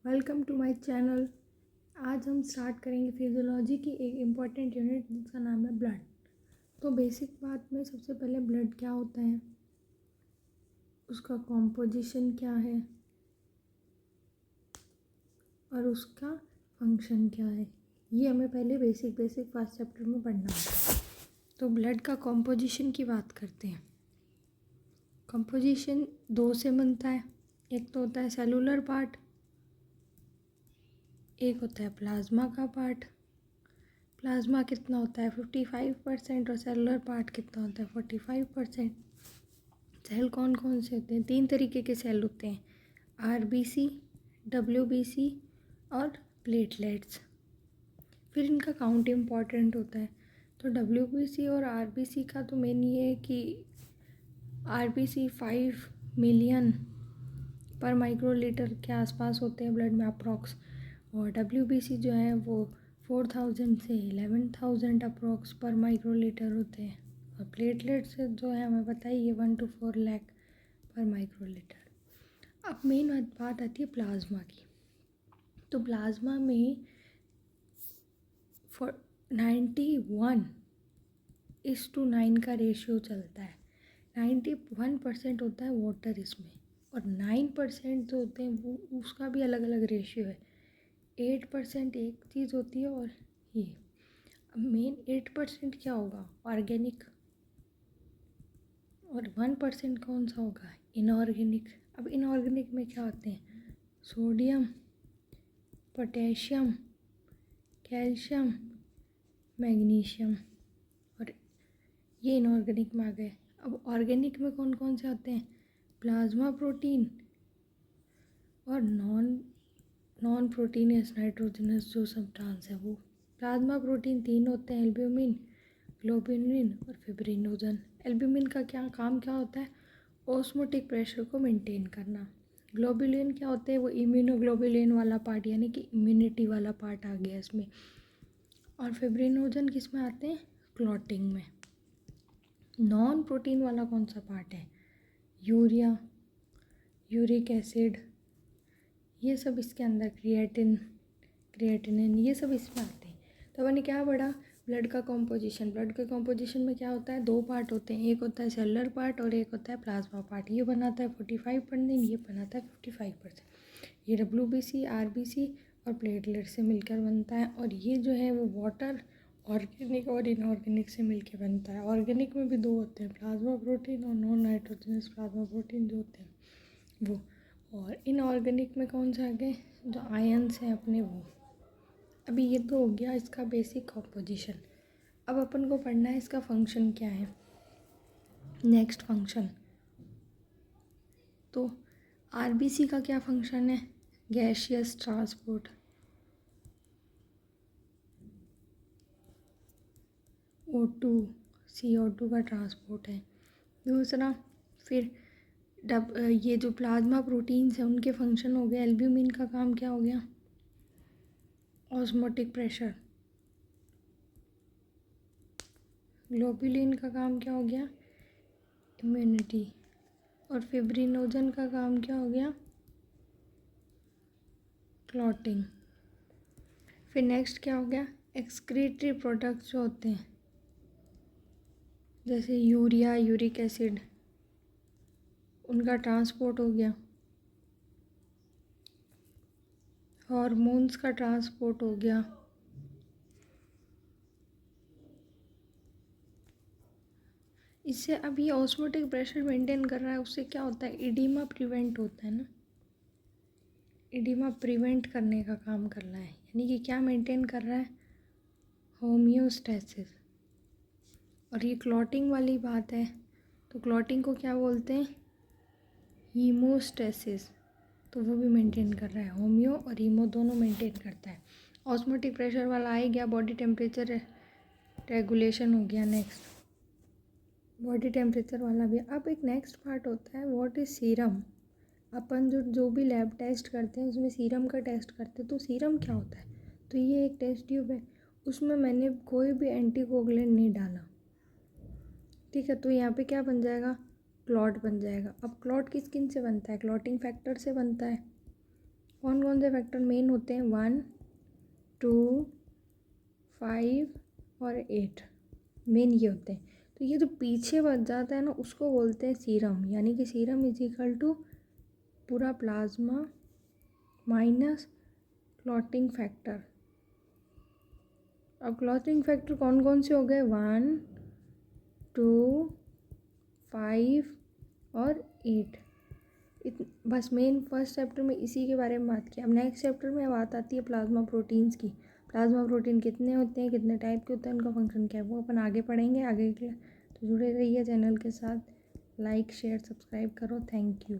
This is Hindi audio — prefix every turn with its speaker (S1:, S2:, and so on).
S1: Welcome to my channel. आज हम स्टार्ट करेंगे फिजियोलॉजी की एक इम्पॉर्टेंट यूनिट जिसका नाम है ब्लड। तो बेसिक बात में सबसे पहले ब्लड क्या होता है, उसका कॉम्पोजिशन क्या है और उसका फंक्शन क्या है, ये हमें पहले बेसिक फर्स्ट चैप्टर में पढ़ना होगा। तो ब्लड का कॉम्पोजिशन की बात करते हैं। कॉम्पोजिशन दो से बनता है, एक तो होता है सेलुलर पार्ट, एक होता है प्लाज्मा का पार्ट। प्लाज्मा कितना होता है 55% और सेलुलर पार्ट कितना होता है 45%। सेल कौन कौन से होते हैं, तीन तरीके के सेल होते हैं, आरबीसी, डब्ल्यूबीसी और प्लेटलेट्स। फिर इनका काउंट इम्पॉर्टेंट होता है। तो डब्ल्यूबीसी और आरबीसी का तो मेन ये है कि आरबीसी 5 मिलियन पर माइक्रोलीटर के आसपास होते हैं ब्लड में अप्रॉक्स, और डब्ल्यूबीसी जो है वो 4000 से 11,000 अप्रॉक्स पर माइक्रोलीटर होते हैं। और प्लेटलेट्स जो है हमें पता है ये 1 to 4 लाख पर माइक्रोलीटर। अब मेन बात आती है प्लाज्मा की। तो प्लाज्मा में 91:9 का रेशियो चलता है। 91% होता है वाटर इसमें, और 9% जो होते हैं वो उसका भी अलग अलग रेशियो है। 8% एक चीज़ होती है, और ये मेन 8% क्या होगा ऑर्गेनिक, और 1% कौन सा होगा इनऑर्गेनिक। अब इनऑर्गेनिक में क्या होते हैं, सोडियम, पोटेशियम, कैल्शियम, मैग्नीशियम, और ये इनऑर्गेनिक में आ गए। अब ऑर्गेनिक में कौन कौन से आते हैं, प्लाज्मा प्रोटीन और नॉन प्रोटीनियस नाइट्रोजनस जो सब्सटेंस है वो। प्लाज्मा प्रोटीन तीन होते हैं, एल्ब्यूमिन, ग्लोबुलिन और फिब्रिनोजन। एल्ब्यूमिन का क्या काम क्या होता है, ऑस्मोटिक प्रेशर को मेंटेन करना। ग्लोबुलिन क्या होते हैं, वो इम्यूनोग्लोबुलिन वाला पार्ट, यानी कि इम्यूनिटी वाला पार्ट आ गया इसमें। और फिब्रिनोजन किस में आते हैं, क्लॉटिंग में। नॉन प्रोटीन वाला कौन सा पार्ट है, यूरिया, यूरिक एसिड, ये सब इसके अंदर, क्रिएटिनिन, ये सब इसमें आते हैं। तो मैंने क्या पढ़ा, ब्लड का कॉम्पोजिशन। ब्लड के कॉम्पोजिशन में क्या होता है, दो पार्ट होते हैं, एक होता है सेलुलर पार्ट और एक होता है प्लाज्मा पार्ट। ये बनाता है 45%, ये बनाता है 55%। ये डब्ल्यूबीसी, आरबीसी और प्लेटलेट से मिलकर बनता है, और ये जो है वो वाटर, ऑर्गेनिक और इनऑर्गेनिक से मिलकर बनता है। ऑर्गेनिक में भी दो होते हैं, प्लाज्मा प्रोटीन और नॉन नाइट्रोजनस प्लाज्मा प्रोटीन जो होते हैं वो। और इनऑर्गेनिक में कौन से आ गए, जो आयन्स हैं अपने वो। अभी ये तो हो गया इसका बेसिक कॉम्पोजिशन। अब अपन को पढ़ना है इसका फंक्शन क्या है, नेक्स्ट फंक्शन। तो आरबीसी का क्या फंक्शन है, गैसियस ट्रांसपोर्ट। O2, CO2 का ट्रांसपोर्ट है। दूसरा फिर ये जो प्लाज्मा प्रोटीन्स हैं उनके फंक्शन हो गए। एल्ब्यूमिन का काम क्या हो गया, ऑस्मोटिक प्रेशर। ग्लोबुलिन का काम क्या हो गया, इम्यूनिटी। और फिब्रिनोजन का काम क्या हो गया, क्लॉटिंग। फिर नेक्स्ट क्या हो गया, एक्सक्रीटरी प्रोडक्ट्स जो होते हैं जैसे यूरिया, यूरिक एसिड, उनका ट्रांसपोर्ट हो गया। हार्मोन्स का ट्रांसपोर्ट हो गया। इससे अब ये ऑस्मोटिक प्रेशर मेंटेन कर रहा है, उससे क्या होता है, इडीमा प्रिवेंट होता है ना। इडीमा प्रिवेंट करने का काम कर रहा है, यानी कि क्या मेंटेन कर रहा है, होम्योस्टेसिस। और ये क्लॉटिंग वाली बात है, तो क्लॉटिंग को क्या बोलते हैं, हीमोस्टेसिस। तो वो भी मेंटेन कर रहा है, होम्यो और हीमो दोनों मेंटेन करता है। ऑस्मोटिक प्रेशर वाला आ ही गया, बॉडी टेम्परेचर रेगुलेशन हो गया। नेक्स्ट बॉडी टेम्परेचर वाला भी। अब एक नेक्स्ट पार्ट होता है, व्हाट इज़ सीरम। अपन जो भी लैब टेस्ट करते हैं उसमें सीरम का टेस्ट करते हैं। तो सीरम क्या होता है, तो ये एक टेस्ट ट्यूब है, उसमें मैंने कोई भी एंटीकोगुलेंट नहीं डाला, ठीक है। तो यहाँ पे क्या बन जाएगा, क्लॉट बन जाएगा। अब क्लॉट किस किन से बनता है, क्लॉटिंग फैक्टर से बनता है। कौन कौन से फैक्टर मेन होते हैं? 1, 2, 5 और 8 मेन ये होते हैं। तो ये जो पीछे बच जाता है ना उसको बोलते हैं सीरम, यानी कि सीरम इज इक्वल टू पूरा प्लाज्मा माइनस क्लॉटिंग फैक्टर। अब क्लॉटिंग फैक्टर कौन कौन से हो गए? 1, 2, 5 और 8। बस मेन फर्स्ट चैप्टर में इसी के बारे में बात की। अब नेक्स्ट चैप्टर में बात आती है प्लाज्मा प्रोटीन्स की। प्लाज्मा प्रोटीन कितने होते हैं, कितने टाइप के होते हैं, उनका फंक्शन क्या है, वो अपन आगे पढ़ेंगे आगे के लिए। तो जुड़े रहिए चैनल के साथ, लाइक शेयर सब्सक्राइब करो। Thank you.